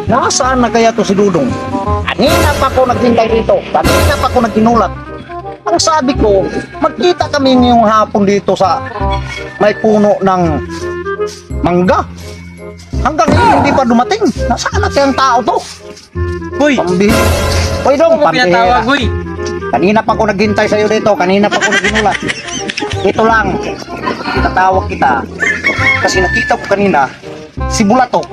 Nasaan na kaya to si Dudong? Kanina pa ako naghintay dito. Kanina pa ako nagtinulat. Ang sabi ko, magkita kami ngayong hapon dito sa may puno ng mangga. Hanggang ngayon hindi pa dumating. Nasaan na kayang tao to? Uy! Pambihira. Uy Dong, Ano mo pinatawag, uy? Kanina pa ako naghintay sa'yo dito. Kanina pa ako nagtinulat. Ito lang. Tinatawag kita. Kasi nakita ko kanina, si Bulatok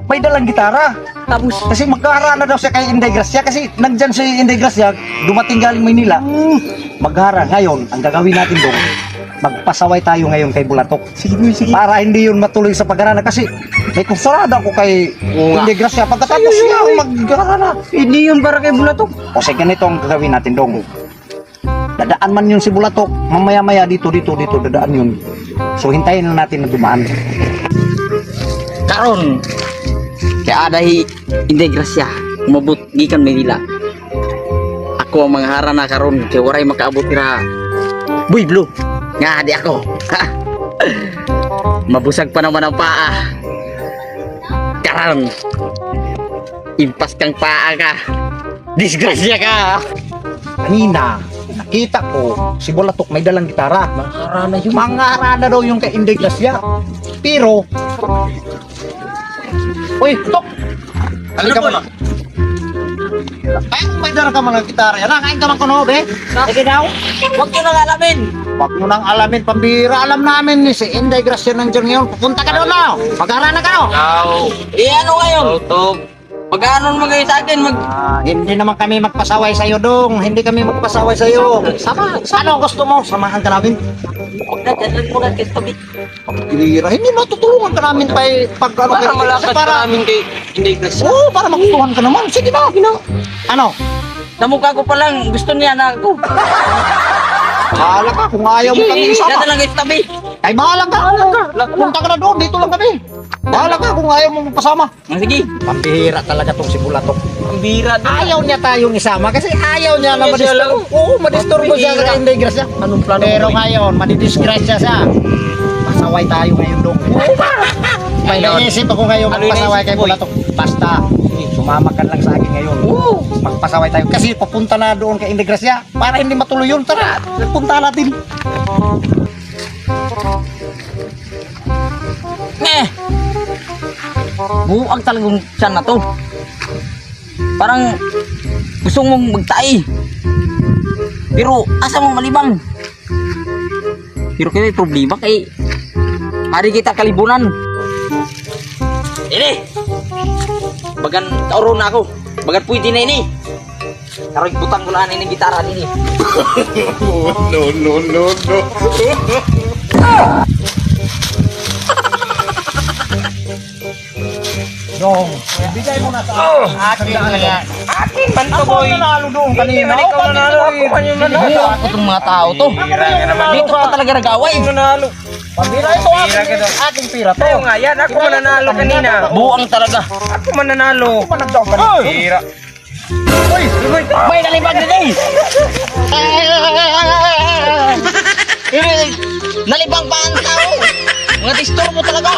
may dalang gitara. Tapos, Kasi maghara na daw siya kay Inday Gracia. Kasi nandyan si Inday Gracia, dumating galing Maynila. Maghara. Ngayon, ang gagawin natin doon, magpasaway tayo ngayon kay Bulatok. sige, sige. Para hindi yun matuloy sa pagharana. Kasi may kusurada ko kay Inday Gracia. Pagkatapos siya magharana. Hindi yun para kay Bulatok. O sige, ganito ang gagawin natin dong. Dadaan man yun si Bulatok. Mamaya-maya dito, dadaan yun. So hintayin na natin na dumaan. Karon, kaya adahi hindi grasya, umabot gikan Manila. Ako ang manghara na karon, kay waray makaabot tira. Boy Blue, nga di ako. Mabusag pa naman ang paa. Karon, impas kang paa ka. Disgrasya ka. Kanina, nakita ko si Bulatok may dalang gitara. Manghara yun. Manghara na daw yung kay Inday Gracia. Pero, uy, Tok! Ano Halika po? mo. Ay, kung may dala ka mga gitara yan, kain ka man ko no, be? Sige daw. Huwag nyo nang alamin. Huwag mo nang alamin, pambira. Alam namin ni si Inday Gracia nandiyan ngayon. Pupunta ka doon na. Maghara na ka no. Ano ngayon? Mag-ano naman kayo sa akin? Hindi naman kami magpasaway sa'yo, Dong. Hindi kami magpasaway sa'yo. Sama. Ano gusto mo? Samahan ka namin. Huwag na, dyan mo lang kayo tabi. Pambira. Hindi matutulungan ka namin pag ano. Para malakas ka namin kay hindi grasya. Oo, para magtulungan ka naman. Sige na. Ano? Namukha ko pa lang, gusto niya na ako. Bahala ka kung ayaw mo kami Dyan isama. na lang kayo tabi. Ay, bahala ka. Punta ka na doon. Dito lang kami. Bahala ka kung ayaw mo magpasama. Sige. Pambihira talaga tong si Bulatok. Ang bira na. Ayaw niya tayong isama kasi ayaw niya na Hindi siya madisturbo. lang. Oo, madisturbo siya Pambihira. sa Inday Gracia. Anong plano Pero mo, boy? ngayon, madidisgrasya siya. Pasaway tayo ngayon doon. May Ngayon. naisip ako ngayon Ano magpasaway naisip kay mo, boy? Bulatok. Basta, sumama ka lang sa akin ngayon. Magpasaway tayo. Kasi papunta na doon kay Inday Gracia. Para hindi matuloy yun, tara, punta natin. Buwag talagang siya na to. Parang gusto mong magtae. Pero asa mo malibang? Pero kaya may problema kay hari kita kalibunan. Ini. Bagan tauro na ako. Bagan pwede na ini. Karoy butang ko na ini gitara ini. Dong, bigay mo na sa akin talaga. Akin man to Ako boy. nanalo doon kanina. Man ikaw nanalo. Ako man yung nanalo. Ako tong mga tao to. Dito pa talaga nag-away. Manalo. Pambira ito aking pira to. Tayo nga yan, ako mananalo kanina. Buang talaga. Ako mananalo. Ako managdaw kanina. Hira. May nalibag din eh. Nalibang pa ang tao. Mga disturbo talaga.